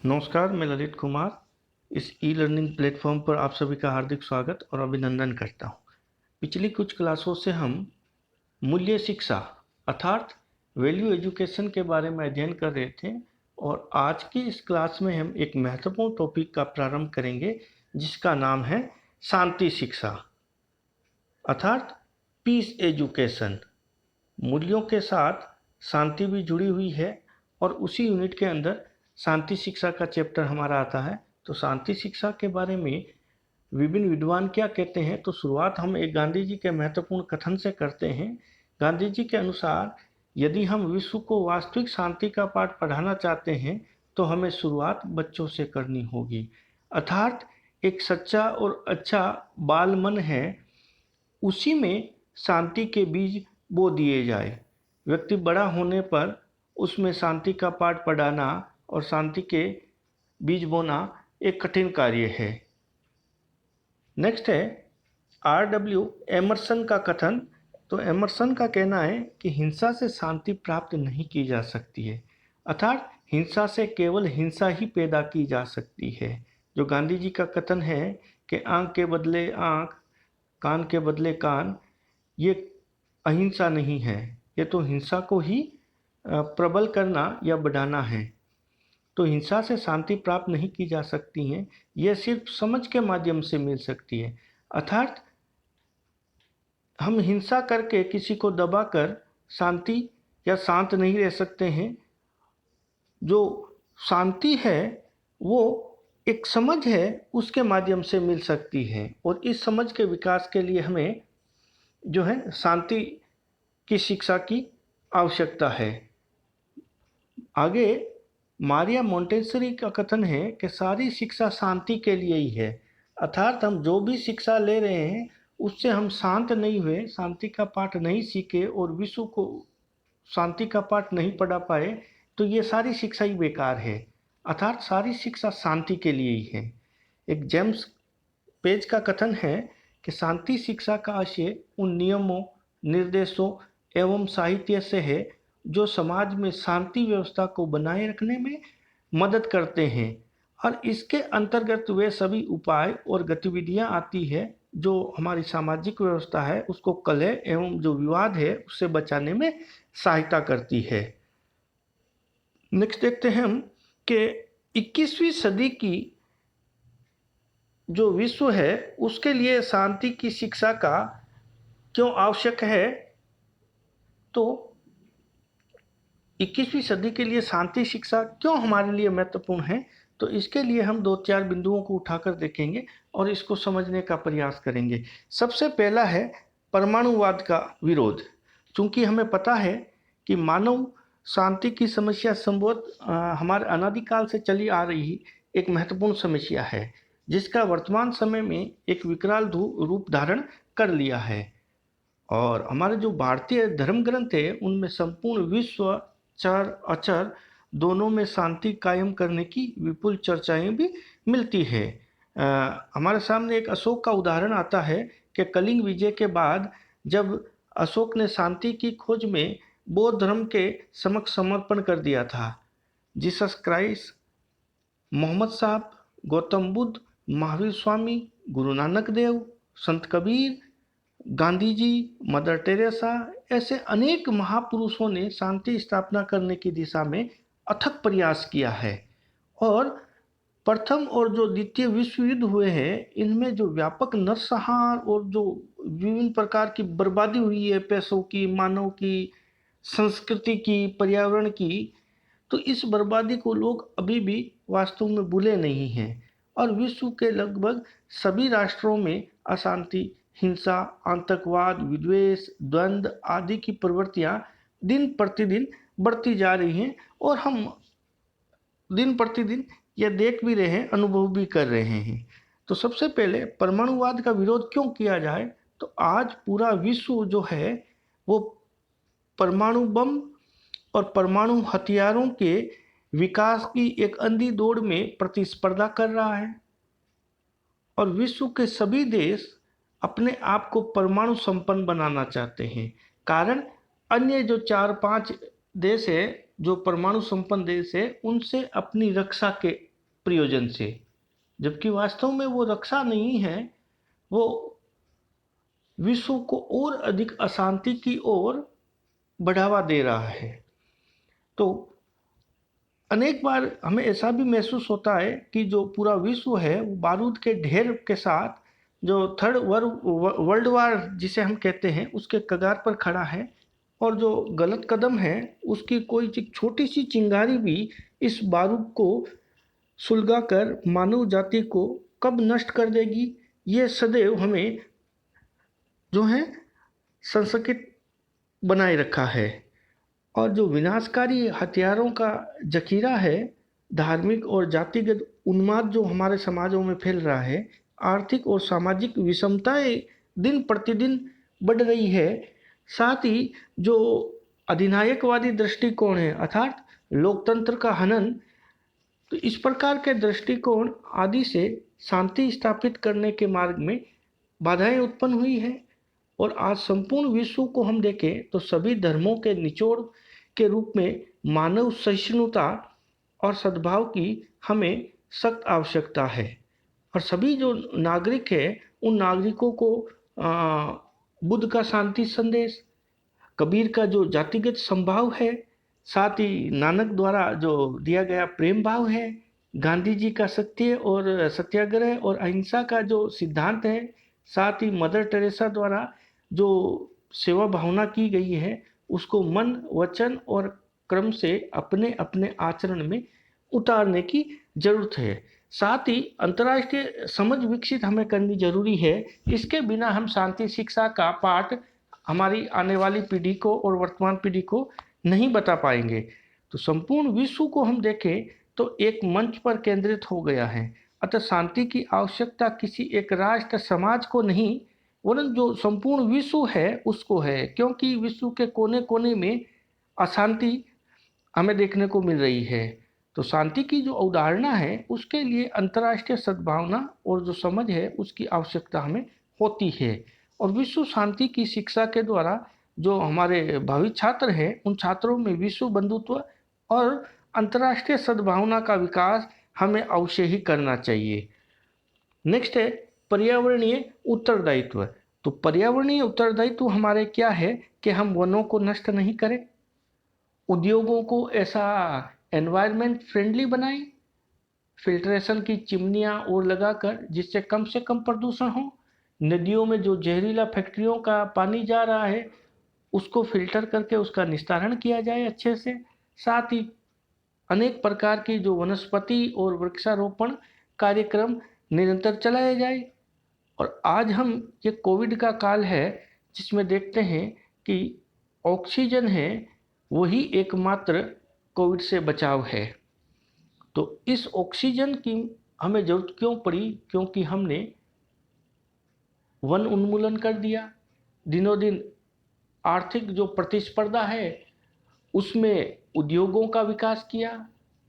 नमस्कार, मैं ललित कुमार इस ई लर्निंग प्लेटफॉर्म पर आप सभी का हार्दिक स्वागत और अभिनंदन करता हूँ। पिछली कुछ क्लासों से हम मूल्य शिक्षा अर्थात वैल्यू एजुकेशन के बारे में अध्ययन कर रहे थे और आज की इस क्लास में हम एक महत्वपूर्ण टॉपिक का प्रारंभ करेंगे जिसका नाम है शांति शिक्षा अर्थात पीस एजुकेशन। मूल्यों के साथ शांति भी जुड़ी हुई है और उसी यूनिट के अंदर शांति शिक्षा का चैप्टर हमारा आता है। तो शांति शिक्षा के बारे में विभिन्न विद्वान क्या कहते हैं, तो शुरुआत हम एक गांधी जी के महत्वपूर्ण कथन से करते हैं। गांधी जी के अनुसार यदि हम विश्व को वास्तविक शांति का पाठ पढ़ाना चाहते हैं तो हमें शुरुआत बच्चों से करनी होगी। अर्थात एक सच्चा और अच्छा बाल मन है, उसी में शांति के बीज बो दिए जाए। व्यक्ति बड़ा होने पर उसमें शांति का पाठ पढ़ाना और शांति के बीज बोना एक कठिन कार्य है। नेक्स्ट है R.W. एमर्सन का कथन। तो एमर्सन का कहना है कि हिंसा से शांति प्राप्त नहीं की जा सकती है, अर्थात हिंसा से केवल हिंसा ही पैदा की जा सकती है। जो गांधी जी का कथन है कि आंख के बदले आंख, कान के बदले कान, ये अहिंसा नहीं है, ये तो हिंसा को ही प्रबल करना या बढ़ाना है। तो हिंसा से शांति प्राप्त नहीं की जा सकती है, यह सिर्फ समझ के माध्यम से मिल सकती है। अर्थात हम हिंसा करके किसी को दबाकर शांति या शांत नहीं रह सकते हैं। जो शांति है वो एक समझ है, उसके माध्यम से मिल सकती है और इस समझ के विकास के लिए हमें जो है शांति की शिक्षा की आवश्यकता है। आगे मारिया मोंटेसरी का कथन है कि सारी शिक्षा शांति के लिए ही है, अर्थात हम जो भी शिक्षा ले रहे हैं उससे हम शांत नहीं हुए, शांति का पाठ नहीं सीखे और विश्व को शांति का पाठ नहीं पढ़ा पाए तो ये सारी शिक्षा ही बेकार है। अर्थात सारी शिक्षा शांति के लिए ही है। एक जेम्स पेज का कथन है कि शांति शिक्षा का आशय उन नियमों, निर्देशों एवं साहित्य से है जो समाज में शांति व्यवस्था को बनाए रखने में मदद करते हैं और इसके अंतर्गत वे सभी उपाय और गतिविधियां आती है जो हमारी सामाजिक व्यवस्था है उसको कलह एवं जो विवाद है उससे बचाने में सहायता करती है। नेक्स्ट देखते हैं हम कि 21वीं सदी की जो विश्व है उसके लिए शांति की शिक्षा का क्यों आवश्यक है। तो 21वीं सदी के लिए शांति शिक्षा क्यों हमारे लिए महत्वपूर्ण है, तो इसके लिए हम 2-4 बिंदुओं को उठाकर देखेंगे और इसको समझने का प्रयास करेंगे। सबसे पहला है परमाणुवाद का विरोध। चूंकि हमें पता है कि मानव शांति की समस्या संभवतः हमारे अनादिकाल से चली आ रही एक महत्वपूर्ण समस्या है जिसका वर्तमान समय में एक विकराल रूप धारण कर लिया है। और हमारे जो भारतीय धर्म ग्रंथ है उनमें संपूर्ण विश्व चर अचर दोनों में शांति कायम करने की विपुल चर्चाएं भी मिलती है। हमारे सामने एक अशोक का उदाहरण आता है कि कलिंग विजय के बाद जब अशोक ने शांति की खोज में बौद्ध धर्म के समक्ष समर्पण कर दिया था। जीसस क्राइस्ट, मोहम्मद साहब, गौतम बुद्ध, महावीर स्वामी, गुरु नानक देव, संत कबीर, गांधी जी, मदर टेरेसा, ऐसे अनेक महापुरुषों ने शांति स्थापना करने की दिशा में अथक प्रयास किया है। और प्रथम और जो द्वितीय विश्व युद्ध हुए हैं इनमें जो व्यापक नरसंहार और जो विभिन्न प्रकार की बर्बादी हुई है, पैसों की, मानव की, संस्कृति की, पर्यावरण की, तो इस बर्बादी को लोग अभी भी वास्तव में भूले नहीं हैं और विश्व के लगभग सभी राष्ट्रों में अशांति, हिंसा, आतंकवाद, विद्वेष, द्वंद्व आदि की प्रवृत्तियां दिन प्रतिदिन बढ़ती जा रही हैं और हम दिन प्रतिदिन यह देख भी रहे हैं, अनुभव भी कर रहे हैं। तो सबसे पहले परमाणुवाद का विरोध क्यों किया जाए, तो आज पूरा विश्व जो है वो परमाणु बम और परमाणु हथियारों के विकास की एक अंधी दौड़ में प्रतिस्पर्धा कर रहा है और विश्व के सभी देश अपने आप को परमाणु संपन्न बनाना चाहते हैं। कारण अन्य जो 4-5 देश है जो परमाणु संपन्न देश है उनसे अपनी रक्षा के प्रयोजन से, जबकि वास्तव में वो रक्षा नहीं है, वो विश्व को और अधिक अशांति की ओर बढ़ावा दे रहा है। तो अनेक बार हमें ऐसा भी महसूस होता है कि जो पूरा विश्व है वो बारूद के ढेर के साथ जो थर्ड वर्ल्ड वार जिसे हम कहते हैं उसके कगार पर खड़ा है, और जो गलत कदम है उसकी कोई छोटी सी चिंगारी भी इस बारूद को सुलगाकर मानव जाति को कब नष्ट कर देगी, ये सदैव हमें जो है संशयित बनाए रखा है। और जो विनाशकारी हथियारों का जखीरा है, धार्मिक और जातिगत उन्माद जो हमारे समाजों में फैल रहा है, आर्थिक और सामाजिक विषमताएं दिन प्रतिदिन बढ़ रही है, साथ ही जो अधिनायकवादी दृष्टिकोण है अर्थात लोकतंत्र का हनन, तो इस प्रकार के दृष्टिकोण आदि से शांति स्थापित करने के मार्ग में बाधाएं उत्पन्न हुई है। और आज संपूर्ण विश्व को हम देखें तो सभी धर्मों के निचोड़ के रूप में मानव सहिष्णुता और सद्भाव की हमें सख्त आवश्यकता है। और सभी जो नागरिक हैं उन नागरिकों को बुद्ध का शांति संदेश, कबीर का जो जातिगत संभाव है, साथ ही नानक द्वारा जो दिया गया प्रेम भाव है, गांधी जी का सत्य और सत्याग्रह और अहिंसा का जो सिद्धांत है, साथ ही मदर टेरेसा द्वारा जो सेवा भावना की गई है उसको मन वचन और क्रम से अपने अपने आचरण में उतारने की जरूरत है। साथ ही अंतर्राष्ट्रीय समझ विकसित हमें करनी जरूरी है। इसके बिना हम शांति शिक्षा का पाठ हमारी आने वाली पीढ़ी को और वर्तमान पीढ़ी को नहीं बता पाएंगे। तो संपूर्ण विश्व को हम देखें तो एक मंच पर केंद्रित हो गया है, अतः शांति की आवश्यकता किसी एक राष्ट्र समाज को नहीं वरन जो संपूर्ण विश्व है उसको है, क्योंकि विश्व के कोने कोने में अशांति हमें देखने को मिल रही है। तो शांति की जो अवधारणा है उसके लिए अंतर्राष्ट्रीय सद्भावना और जो समझ है उसकी आवश्यकता हमें होती है। और विश्व शांति की शिक्षा के द्वारा जो हमारे भावी छात्र हैं उन छात्रों में विश्व बंधुत्व और अंतर्राष्ट्रीय सद्भावना का विकास हमें अवश्य ही करना चाहिए। नेक्स्ट है पर्यावरणीय उत्तरदायित्व। तो पर्यावरणीय उत्तरदायित्व हमारे क्या है कि हम वनों को नष्ट नहीं करें, उद्योगों को ऐसा एनवायरनमेंट फ्रेंडली बनाएं, फिल्ट्रेशन की चिमनियां और लगाकर जिससे कम से कम प्रदूषण हो, नदियों में जो जहरीला फैक्ट्रियों का पानी जा रहा है उसको फिल्टर करके उसका निस्तारण किया जाए अच्छे से, साथ ही अनेक प्रकार की जो वनस्पति और वृक्षारोपण कार्यक्रम निरंतर चलाया जाए। और आज हम ये कोविड का काल है जिसमें देखते हैं कि ऑक्सीजन है वही एकमात्र कोविड से बचाव है। तो इस ऑक्सीजन की हमें जरूरत क्यों पड़ी, क्योंकि हमने वन उन्मूलन कर दिया। दिनों दिन आर्थिक जो प्रतिस्पर्धा है उसमें उद्योगों का विकास किया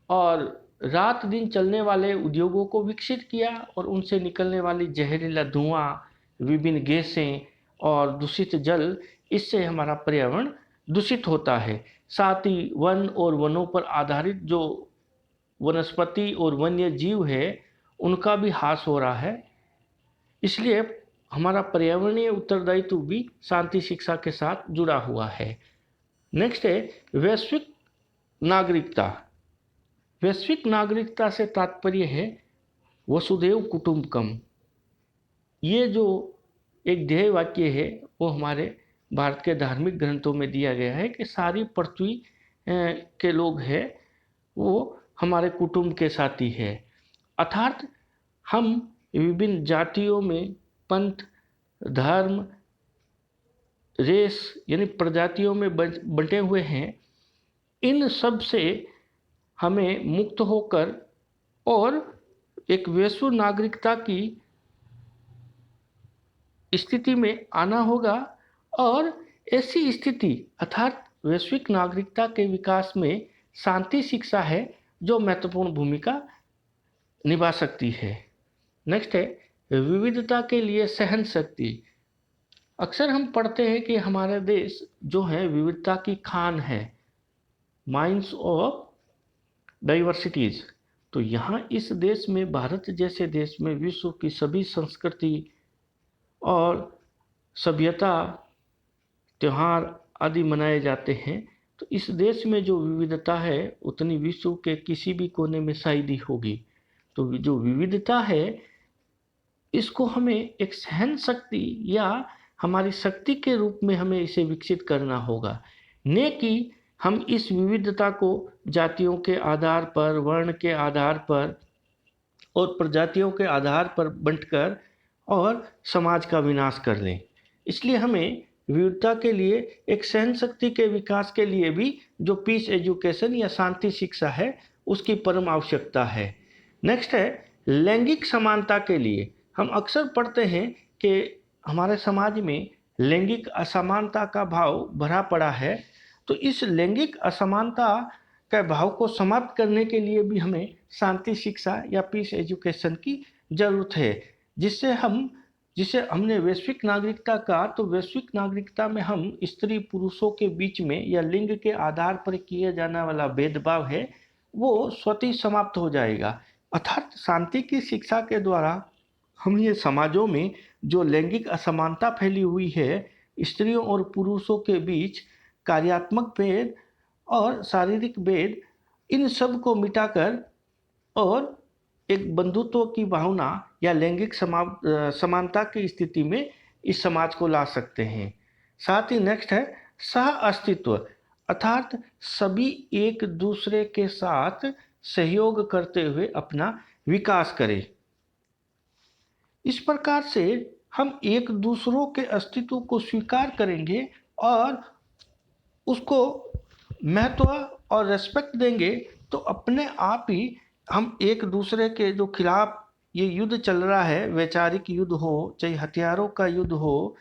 और रात दिन चलने वाले उद्योगों को विकसित किया और उनसे निकलने वाली जहरीला धुआं, विभिन्न गैसें और दूषित जल, इससे हमारा पर्यावरण दूषित होता है। साथ ही वन और वनों पर आधारित जो वनस्पति और वन्य जीव है उनका भी ह्रास हो रहा है। इसलिए हमारा पर्यावरणीय उत्तरदायित्व भी शांति शिक्षा के साथ जुड़ा हुआ है। नेक्स्ट है वैश्विक नागरिकता। वैश्विक नागरिकता से तात्पर्य है वसुधैव कुटुंबकम। ये जो एक ध्येय वाक्य है वो हमारे भारत के धार्मिक ग्रंथों में दिया गया है कि सारी पृथ्वी के लोग हैं वो हमारे कुटुंब के साथी है। अर्थात हम विभिन्न जातियों में पंथ, धर्म, रेस यानी प्रजातियों में बंटे हुए हैं। इन सब से हमें मुक्त होकर और एक वैश्विक नागरिकता की स्थिति में आना होगा। और ऐसी स्थिति अर्थात वैश्विक नागरिकता के विकास में शांति शिक्षा है जो महत्वपूर्ण भूमिका निभा सकती है। नेक्स्ट है विविधता के लिए सहन शक्ति। अक्सर हम पढ़ते हैं कि हमारा देश जो है विविधता की खान है, माइंस ऑफ डाइवर्सिटीज। तो यहाँ इस देश में, भारत जैसे देश में, विश्व की सभी संस्कृति और सभ्यता, त्योहार आदि मनाए जाते हैं। तो इस देश में जो विविधता है उतनी विश्व के किसी भी कोने में शायद ही होगी। तो जो विविधता है इसको हमें एक सहन शक्ति या हमारी शक्ति के रूप में हमें इसे विकसित करना होगा, न कि हम इस विविधता को जातियों के आधार पर, वर्ण के आधार पर और प्रजातियों के आधार पर बंटकर और समाज का विनाश कर लें। इसलिए हमें विविधता के लिए, एक सहन शक्ति के विकास के लिए भी जो पीस एजुकेशन या शांति शिक्षा है उसकी परम आवश्यकता है। नेक्स्ट है लैंगिक समानता के लिए। हम अक्सर पढ़ते हैं कि हमारे समाज में लैंगिक असमानता का भाव भरा पड़ा है। तो इस लैंगिक असमानता के भाव को समाप्त करने के लिए भी हमें शांति शिक्षा या पीस एजुकेशन की ज़रूरत है, जिसे हमने वैश्विक नागरिकता का। तो वैश्विक नागरिकता में हम स्त्री पुरुषों के बीच में या लिंग के आधार पर किया जाने वाला भेदभाव है वो स्वतः समाप्त हो जाएगा। अर्थात शांति की शिक्षा के द्वारा हम ये समाजों में जो लैंगिक असमानता फैली हुई है, स्त्रियों और पुरुषों के बीच कार्यात्मक भेद और शारीरिक भेद, इन सब को मिटाकर और एक बंधुत्व की भावना या लैंगिक समानता की स्थिति में इस समाज को ला सकते हैं। साथ ही नेक्स्ट है सह अस्तित्व, अर्थात सभी एक दूसरे के साथ सहयोग करते हुए अपना विकास करें। इस प्रकार से हम एक दूसरों के अस्तित्व को स्वीकार करेंगे और उसको महत्व और रेस्पेक्ट देंगे, तो अपने आप ही हम एक दूसरे के जो खिलाफ ये युद्ध चल रहा है, वैचारिक युद्ध हो चाहे हथियारों का युद्ध हो,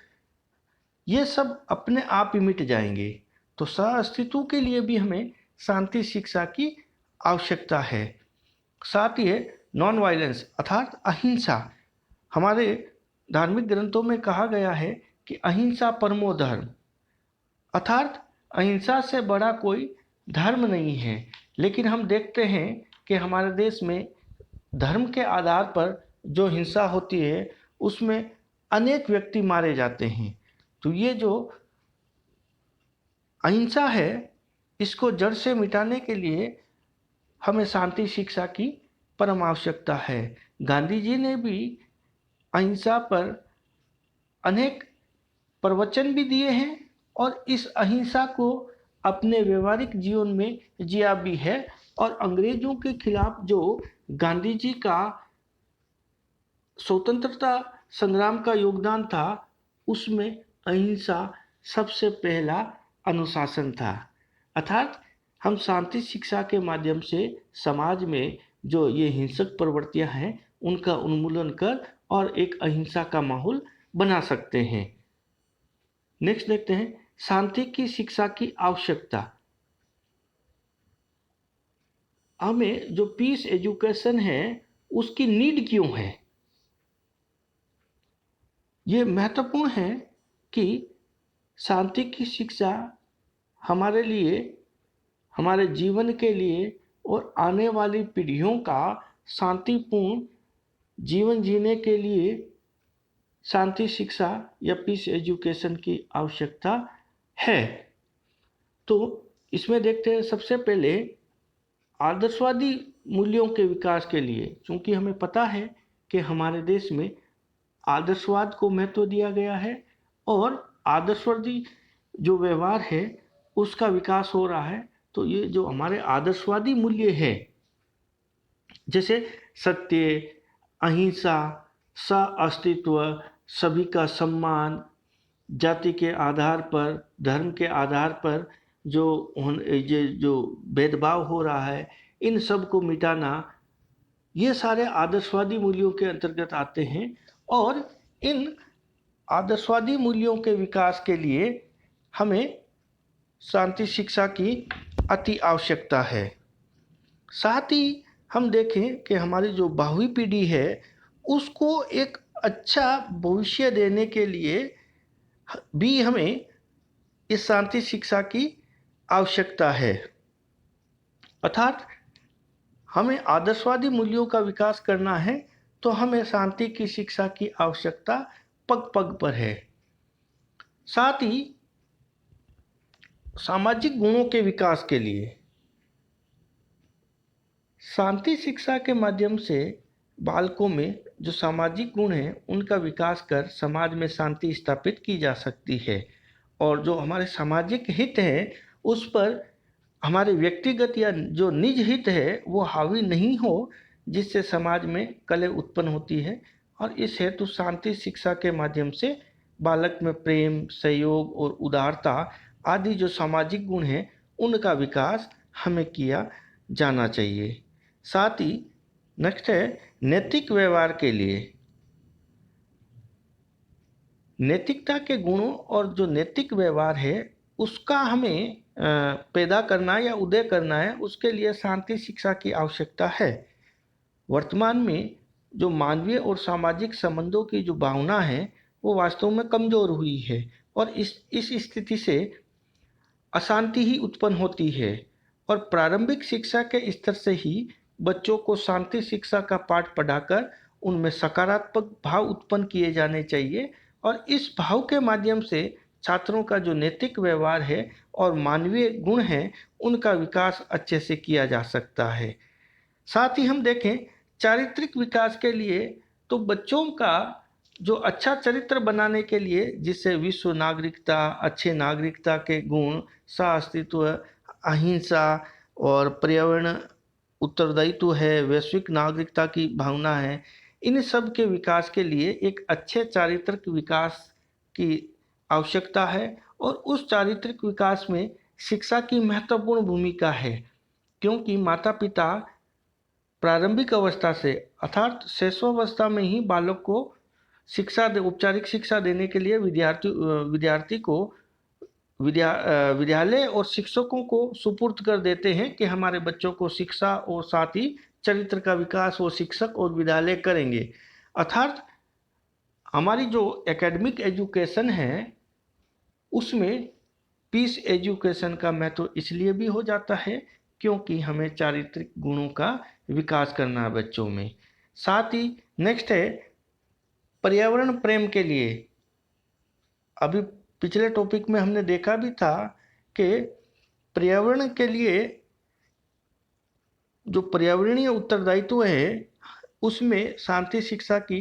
ये सब अपने आप ही मिट जाएंगे। तो सह अस्तित्व के लिए भी हमें शांति शिक्षा की आवश्यकता है। साथ ही है नॉन वायलेंस, अर्थात अहिंसा। हमारे धार्मिक ग्रंथों में कहा गया है कि अहिंसा परमो धर्म, अर्थात अहिंसा से बड़ा कोई धर्म नहीं है। लेकिन हम देखते हैं कि हमारे देश में धर्म के आधार पर जो हिंसा होती है उसमें अनेक व्यक्ति मारे जाते हैं। तो ये जो अहिंसा है इसको जड़ से मिटाने के लिए हमें शांति शिक्षा की परम आवश्यकता है। गांधी जी ने भी अहिंसा पर अनेक प्रवचन भी दिए हैं और इस अहिंसा को अपने व्यवहारिक जीवन में जिया भी है। और अंग्रेजों के खिलाफ जो गांधी जी का स्वतंत्रता संग्राम का योगदान था उसमें अहिंसा सबसे पहला अनुशासन था। अर्थात हम शांति शिक्षा के माध्यम से समाज में जो ये हिंसक प्रवृत्तियां हैं उनका उन्मूलन कर और एक अहिंसा का माहौल बना सकते हैं। नेक्स्ट देखते हैं शांति की शिक्षा की आवश्यकता। हमें जो पीस एजुकेशन है उसकी नीड क्यों है? ये महत्वपूर्ण है कि शांति की शिक्षा हमारे लिए, हमारे जीवन के लिए और आने वाली पीढ़ियों का शांतिपूर्ण जीवन जीने के लिए शांति शिक्षा या पीस एजुकेशन की आवश्यकता है। तो इसमें देखते हैं सबसे पहले आदर्शवादी मूल्यों के विकास के लिए, क्योंकि हमें पता है कि हमारे देश में आदर्शवाद को महत्व दिया गया है और आदर्शवादी जो व्यवहार है उसका विकास हो रहा है। तो ये जो हमारे आदर्शवादी मूल्य है जैसे सत्य, अहिंसा, सह अस्तित्व, सभी का सम्मान, जाति के आधार पर, धर्म के आधार पर जो भेदभाव हो रहा है, इन सब को मिटाना, ये सारे आदर्शवादी मूल्यों के अंतर्गत आते हैं। और इन आदर्शवादी मूल्यों के विकास के लिए हमें शांति शिक्षा की अति आवश्यकता है। साथ ही हम देखें कि हमारी जो भावी पीढ़ी है उसको एक अच्छा भविष्य देने के लिए भी हमें इस शांति शिक्षा की आवश्यकता है। अर्थात हमें आदर्शवादी मूल्यों का विकास करना है तो हमें शांति की शिक्षा की आवश्यकता पग पग पर है। साथ ही सामाजिक गुणों के विकास के लिए शांति शिक्षा के माध्यम से बालकों में जो सामाजिक गुण हैं उनका विकास कर समाज में शांति स्थापित की जा सकती है और जो हमारे सामाजिक हित है उस पर हमारे व्यक्तिगत या जो निज हित है वो हावी नहीं हो, जिससे समाज में कलह उत्पन्न होती है। और इस हेतु शांति शिक्षा के माध्यम से बालक में प्रेम, सहयोग और उदारता आदि जो सामाजिक गुण हैं उनका विकास हमें किया जाना चाहिए। साथ ही नेक्स्ट है नैतिक व्यवहार के लिए। नैतिकता के गुणों और जो नैतिक व्यवहार है उसका हमें पैदा करना या उदय करना है, उसके लिए शांति शिक्षा की आवश्यकता है। वर्तमान में जो मानवीय और सामाजिक संबंधों की जो भावना है वो वास्तव में कमजोर हुई है और इस स्थिति से अशांति ही उत्पन्न होती है। और प्रारंभिक शिक्षा के स्तर से ही बच्चों को शांति शिक्षा का पाठ पढ़ाकर उनमें सकारात्मक भाव उत्पन्न किए जाने चाहिए और इस भाव के माध्यम से छात्रों का जो नैतिक व्यवहार है और मानवीय गुण हैं उनका विकास अच्छे से किया जा सकता है। साथ ही हम देखें चारित्रिक विकास के लिए तो बच्चों का जो अच्छा चरित्र बनाने के लिए, जिससे विश्व नागरिकता, अच्छे नागरिकता के गुण, सह अस्तित्व, अहिंसा और पर्यावरण उत्तरदायित्व है, वैश्विक नागरिकता की भावना है, इन सब के विकास के लिए एक अच्छे चारित्रिक विकास की आवश्यकता है और उस चारित्रिक विकास में शिक्षा की महत्वपूर्ण भूमिका है, क्योंकि माता पिता प्रारंभिक अवस्था से अर्थात शैशवावस्था में ही बालक को औपचारिक शिक्षा देने के लिए विद्यार्थी को विद्यालय और शिक्षकों को सुपुर्द कर देते हैं कि हमारे बच्चों को शिक्षा और साथ ही चरित्र का विकास वो शिक्षक और विद्यालय करेंगे। अर्थात हमारी जो एकेडमिक एजुकेशन है उसमें पीस एजुकेशन का महत्व इसलिए भी हो जाता है क्योंकि हमें चारित्रिक गुणों का विकास करना है बच्चों में। साथ ही नेक्स्ट है पर्यावरण प्रेम के लिए। अभी पिछले टॉपिक में हमने देखा भी था कि पर्यावरण के लिए जो पर्यावरणीय उत्तरदायित्व है उसमें शांति शिक्षा की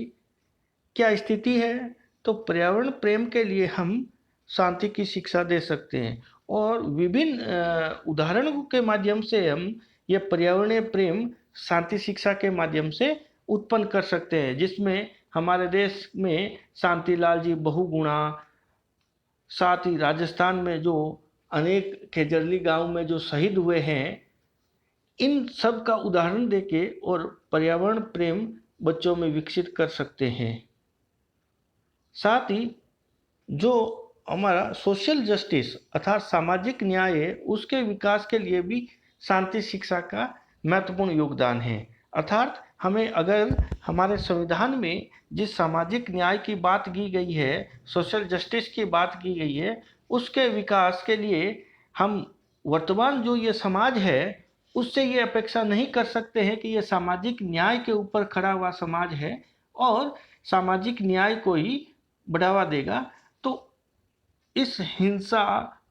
क्या स्थिति है। तो पर्यावरण प्रेम के लिए हम शांति की शिक्षा दे सकते हैं और विभिन्न उदाहरणों के माध्यम से हम ये पर्यावरणीय प्रेम शांति शिक्षा के माध्यम से उत्पन्न कर सकते हैं, जिसमें हमारे देश में शांतिलाल जी बहुगुणा, साथ ही राजस्थान में जो अनेक खेजरली गांव में जो शहीद हुए हैं, इन सब का उदाहरण देके और पर्यावरण प्रेम बच्चों में विकसित कर सकते हैं। साथ ही जो हमारा सोशल जस्टिस अर्थात सामाजिक न्याय है उसके विकास के लिए भी शांति शिक्षा का महत्वपूर्ण योगदान है। अर्थात हमें अगर हमारे संविधान में जिस सामाजिक न्याय की बात की गई है, सोशल जस्टिस की बात की गई है, उसके विकास के लिए हम वर्तमान जो ये समाज है उससे ये अपेक्षा नहीं कर सकते हैं कि ये सामाजिक न्याय के ऊपर खड़ा हुआ समाज है और सामाजिक न्याय को ही बढ़ावा देगा। तो इस हिंसा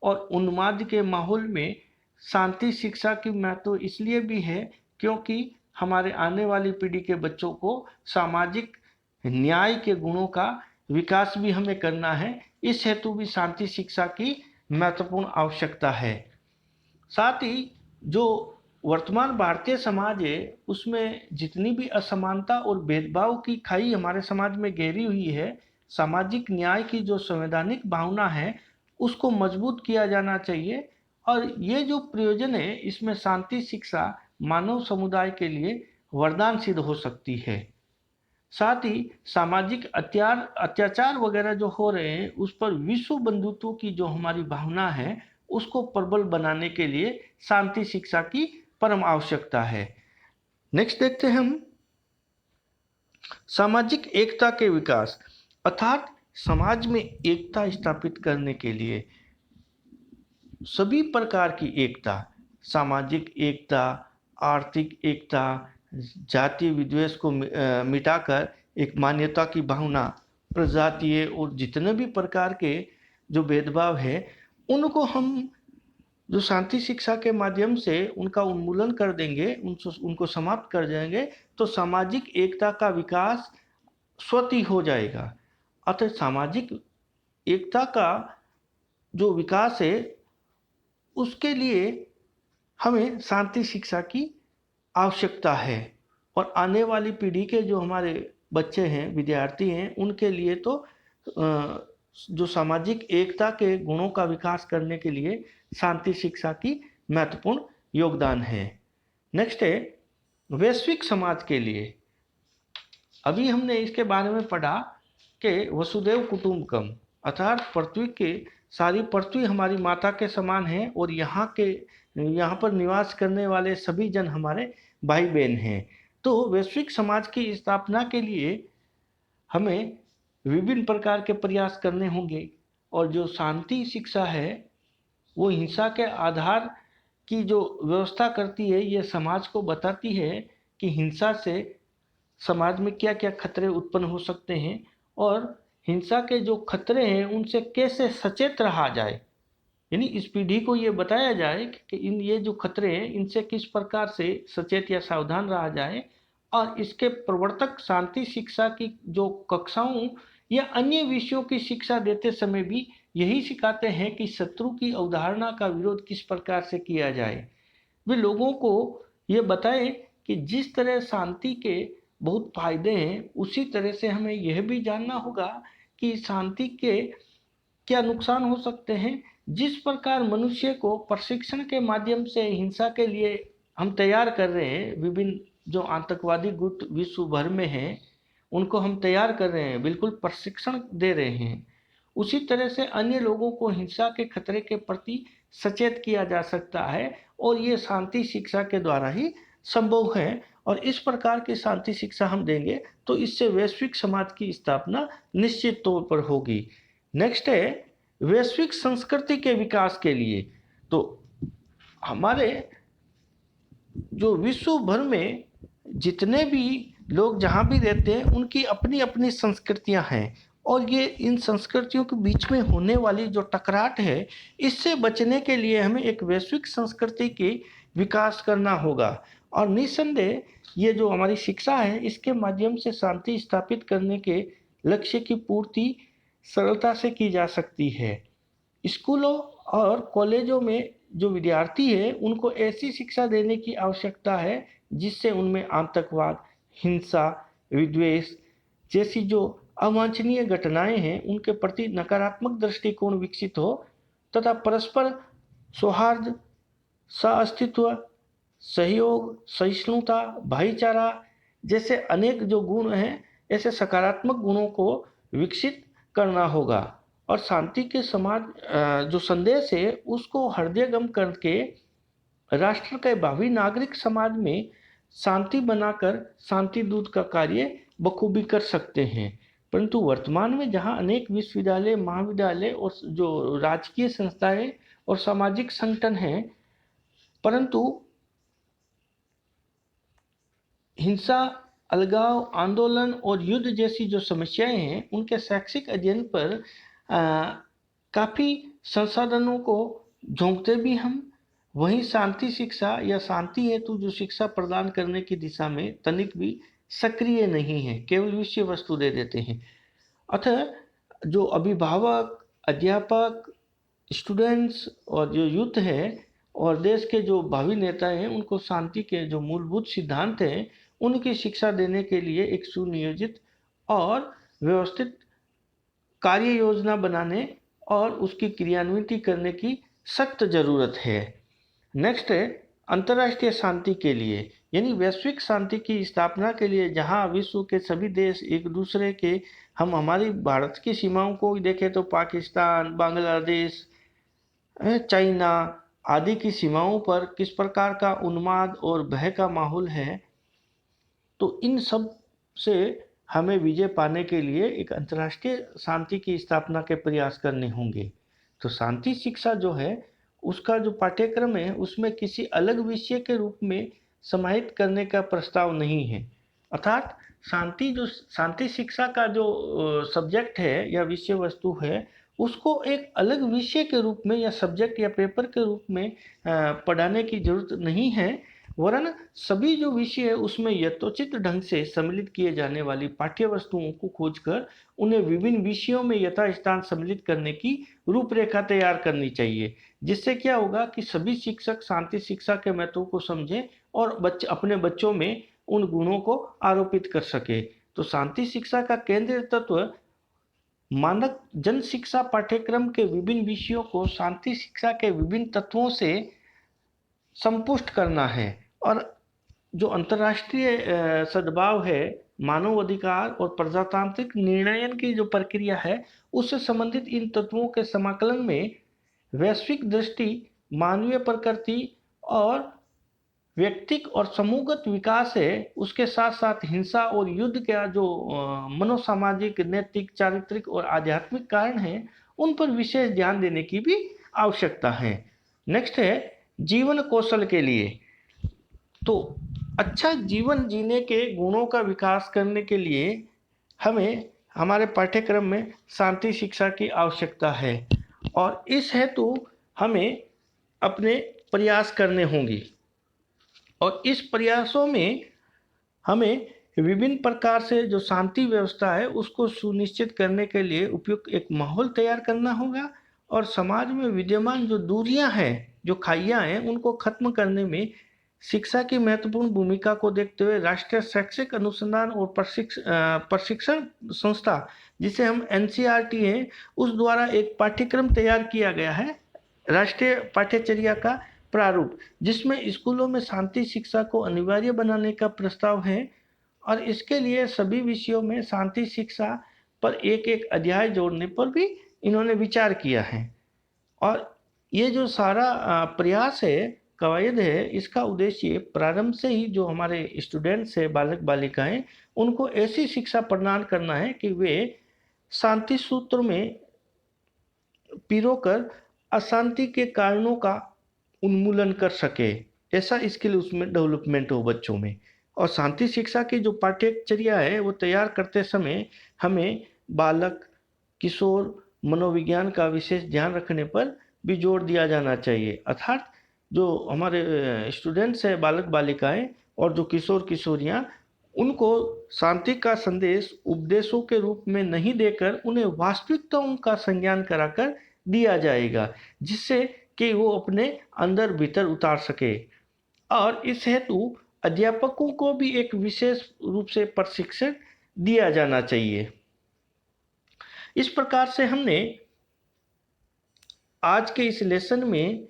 और उन्माद के माहौल में शांति शिक्षा की महत्व इसलिए भी है क्योंकि हमारे आने वाली पीढ़ी के बच्चों को सामाजिक न्याय के गुणों का विकास भी हमें करना है। इस हेतु भी शांति शिक्षा की महत्वपूर्ण आवश्यकता है। साथ ही जो वर्तमान भारतीय समाज है उसमें जितनी भी असमानता और भेदभाव की खाई हमारे समाज में गहरी हुई है, सामाजिक न्याय की जो संवैधानिक भावना है उसको मजबूत किया जाना चाहिए और ये जो प्रयोजन है इसमें शांति शिक्षा मानव समुदाय के लिए वरदान सिद्ध हो सकती है। साथ ही सामाजिक अत्याचार वगैरह जो हो रहे हैं उस पर विश्व बंधुत्व की जो हमारी भावना है उसको प्रबल बनाने के लिए शांति शिक्षा की परम आवश्यकता है। नेक्स्ट देखते हैं हम सामाजिक एकता के विकास अर्थात समाज में एकता स्थापित करने के लिए सभी प्रकार की एकता, सामाजिक एकता, आर्थिक एकता, जातीय विद्वेष को मिटाकर एक मान्यता की भावना, प्रजातीय और जितने भी प्रकार के जो भेदभाव है उनको हम जो शांति शिक्षा के माध्यम से उनका उन्मूलन कर देंगे, उनको समाप्त कर देंगे, तो सामाजिक एकता का विकास स्वतः ही हो जाएगा। अतः सामाजिक एकता का जो विकास है उसके लिए हमें शांति शिक्षा की आवश्यकता है। और आने वाली पीढ़ी के जो हमारे बच्चे हैं, विद्यार्थी हैं, उनके लिए तो जो सामाजिक एकता के गुणों का विकास करने के लिए शांति शिक्षा की महत्वपूर्ण योगदान है। नेक्स्ट है वैश्विक समाज के लिए। अभी हमने इसके बारे में पढ़ा कि वसुदेव कुटुंबकम, अर्थात पृथ्वी के सारी पृथ्वी हमारी माता के समान है और यहाँ पर निवास करने वाले सभी जन हमारे भाई बहन हैं। तो वैश्विक समाज की स्थापना के लिए हमें विभिन्न प्रकार के प्रयास करने होंगे। और जो शांति शिक्षा है वो हिंसा के आधार की जो व्यवस्था करती है, ये समाज को बताती है कि हिंसा से समाज में क्या क्या खतरे उत्पन्न हो सकते हैं और हिंसा के जो खतरे हैं उनसे कैसे सचेत रहा जाए। यानी इस पीढ़ी को ये बताया जाए कि ये जो खतरे हैं इनसे किस प्रकार से सचेत या सावधान रहा जाए। और इसके प्रवर्तक शांति शिक्षा की जो कक्षाओं या अन्य विषयों की शिक्षा देते समय भी यही सिखाते हैं कि शत्रु की अवधारणा का विरोध किस प्रकार से किया जाए। वे लोगों को ये बताएं कि जिस तरह शांति के बहुत फायदे हैं उसी तरह से हमें यह भी जानना होगा कि शांति के क्या नुकसान हो सकते हैं। जिस प्रकार मनुष्य को प्रशिक्षण के माध्यम से हिंसा के लिए हम तैयार कर रहे हैं, विभिन्न जो आतंकवादी गुट विश्व भर में हैं उनको हम तैयार कर रहे हैं, बिल्कुल प्रशिक्षण दे रहे हैं, उसी तरह से अन्य लोगों को हिंसा के खतरे के प्रति सचेत किया जा सकता है और ये शांति शिक्षा के द्वारा ही संभव है। और इस प्रकार की शांति शिक्षा हम देंगे तो इससे वैश्विक समाज की स्थापना निश्चित तौर पर होगी। नेक्स्ट है वैश्विक संस्कृति के विकास के लिए। तो हमारे जो विश्व भर में जितने भी लोग जहाँ भी रहते हैं उनकी अपनी अपनी संस्कृतियाँ हैं और ये इन संस्कृतियों के बीच में होने वाली जो टकराट है इससे बचने के लिए हमें एक वैश्विक संस्कृति की विकास करना होगा। और निस्संदेह ये जो हमारी शिक्षा है इसके माध्यम से शांति स्थापित करने के लक्ष्य की पूर्ति सरलता से की जा सकती है। स्कूलों और कॉलेजों में जो विद्यार्थी है उनको ऐसी शिक्षा देने की आवश्यकता है जिससे उनमें आतंकवाद, हिंसा, विद्वेष जैसी जो अवांछनीय घटनाएं हैं उनके प्रति नकारात्मक दृष्टिकोण विकसित हो तथा परस्पर सौहार्द, सहअस्तित्व, सहयोग, सहिष्णुता, भाईचारा जैसे अनेक जो गुण हैं ऐसे सकारात्मक गुणों को विकसित करना होगा। और शांति के समाज जो संदेश है उसको हृदयंगम करके राष्ट्र के भावी नागरिक समाज में शांति बनाकर शांति दूत का कार्य बखूबी कर सकते हैं। परंतु वर्तमान में जहां अनेक विश्वविद्यालय, महाविद्यालय और जो राजकीय संस्थाएं और सामाजिक संगठन हैं, परंतु हिंसा, अलगाव, आंदोलन और युद्ध जैसी जो समस्याएं हैं उनके शैक्षिक अध्ययन पर काफ़ी संसाधनों को झोंकते भी हम वहीं शांति शिक्षा या शांति हेतु जो शिक्षा प्रदान करने की दिशा में तनिक भी सक्रिय नहीं है, केवल विषय वस्तु दे देते हैं। अतः जो अभिभावक, अध्यापक, स्टूडेंट्स और जो यूथ है और देश के जो भावी नेता हैं उनको शांति के जो मूलभूत सिद्धांत हैं उनकी शिक्षा देने के लिए एक सुनियोजित और व्यवस्थित कार्य योजना बनाने और उसकी क्रियान्वित करने की सख्त ज़रूरत है। नेक्स्ट है अंतर्राष्ट्रीय शांति के लिए, यानी वैश्विक शांति की स्थापना के लिए जहां विश्व के सभी देश एक दूसरे के, हम हमारी भारत की सीमाओं को देखें तो पाकिस्तान, बांग्लादेश, चाइना आदि की सीमाओं पर किस प्रकार का उन्माद और भय का माहौल है, तो इन सब से हमें विजय पाने के लिए एक अंतर्राष्ट्रीय शांति की स्थापना के प्रयास करने होंगे। तो शांति शिक्षा जो है उसका जो पाठ्यक्रम है उसमें किसी अलग विषय के रूप में समाहित करने का प्रस्ताव नहीं है। अर्थात शांति शिक्षा का जो सब्जेक्ट है या विषय वस्तु है, उसको एक अलग विषय के रूप में या सब्जेक्ट या पेपर के रूप में पढ़ाने की जरूरत नहीं है, वरन सभी जो विषय है उसमें यथोचित ढंग से सम्मिलित किए जाने वाली पाठ्य वस्तुओं को खोजकर उन्हें विभिन्न विषयों में यथास्थान सम्मिलित करने की रूपरेखा तैयार करनी चाहिए। जिससे क्या होगा कि सभी शिक्षक शांति शिक्षा के महत्व को समझें और अपने बच्चों में उन गुणों को आरोपित कर सके। तो शांति शिक्षा का केंद्रीय तत्व मानक जन शिक्षा पाठ्यक्रम के विभिन्न विषयों को शांति शिक्षा के विभिन्न तत्वों से संपुष्ट करना है और जो अंतर्राष्ट्रीय सद्भाव है, मानव अधिकार और प्रजातांत्रिक निर्णयन की जो प्रक्रिया है, उससे संबंधित इन तत्वों के समाकलन में वैश्विक दृष्टि, मानवीय प्रकृति और व्यक्तिक और समूहगत विकास है, उसके साथ साथ हिंसा और युद्ध का जो मनोसामाजिक, नैतिक, चारित्रिक और आध्यात्मिक कारण हैं, उन पर विशेष ध्यान देने की भी आवश्यकता है। नेक्स्ट है जीवन कौशल के लिए। तो अच्छा जीवन जीने के गुणों का विकास करने के लिए हमें हमारे पाठ्यक्रम में शांति शिक्षा की आवश्यकता है और इस हेतु हमें अपने प्रयास करने होंगे और इस प्रयासों में हमें विभिन्न प्रकार से जो शांति व्यवस्था है उसको सुनिश्चित करने के लिए उपयुक्त एक माहौल तैयार करना होगा और समाज में विद्यमान जो दूरियां हैं, जो खाइयां हैं, उनको खत्म करने में शिक्षा की महत्वपूर्ण भूमिका को देखते हुए राष्ट्रीय शैक्षिक अनुसंधान और प्रशिक्षण संस्था, जिसे हम NCERT हैं, उस द्वारा एक पाठ्यक्रम तैयार किया गया है, राष्ट्रीय पाठ्यचर्या का प्रारूप, जिसमें स्कूलों में शांति शिक्षा को अनिवार्य बनाने का प्रस्ताव है और इसके लिए सभी विषयों में शांति शिक्षा पर एक एक अध्याय जोड़ने पर भी इन्होंने विचार किया है। और ये जो सारा प्रयास है, कवायद है, इसका उद्देश्य प्रारंभ से ही जो हमारे स्टूडेंट्स हैं, बालक बालिकाएं, उनको ऐसी शिक्षा प्रदान करना है कि वे शांति सूत्र में पिरोकर अशांति के कारणों का उन्मूलन कर सके, ऐसा स्किल उसमें डेवलपमेंट हो बच्चों में। और शांति शिक्षा की जो पाठ्यचर्या है वो तैयार करते समय हमें बालक किशोर मनोविज्ञान का विशेष ध्यान रखने पर भी जोर दिया जाना चाहिए। अर्थात जो हमारे स्टूडेंट्स हैं, बालक बालिकाएं और जो किशोर किशोरियां, उनको शांति का संदेश उपदेशों के रूप में नहीं देकर उन्हें वास्तविकताओं का संज्ञान कराकर दिया जाएगा, जिससे कि वो अपने अंदर भीतर उतार सके। और इस हेतु अध्यापकों को भी एक विशेष रूप से प्रशिक्षण दिया जाना चाहिए। इस प्रकार से हमने आज के इस लेसन में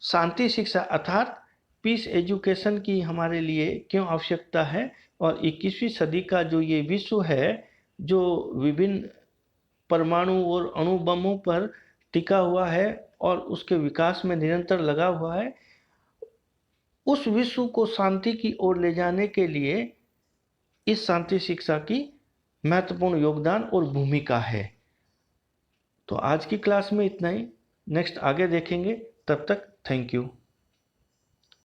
शांति शिक्षा अर्थात पीस एजुकेशन की हमारे लिए क्यों आवश्यकता है और 21वीं सदी का जो ये विश्व है, जो विभिन्न परमाणु और अणु बमों पर टिका हुआ है और उसके विकास में निरंतर लगा हुआ है, उस विश्व को शांति की ओर ले जाने के लिए इस शांति शिक्षा की महत्वपूर्ण योगदान और भूमिका है। तो आज की क्लास में इतना ही, नेक्स्ट आगे देखेंगे। तब तक थैंक यू।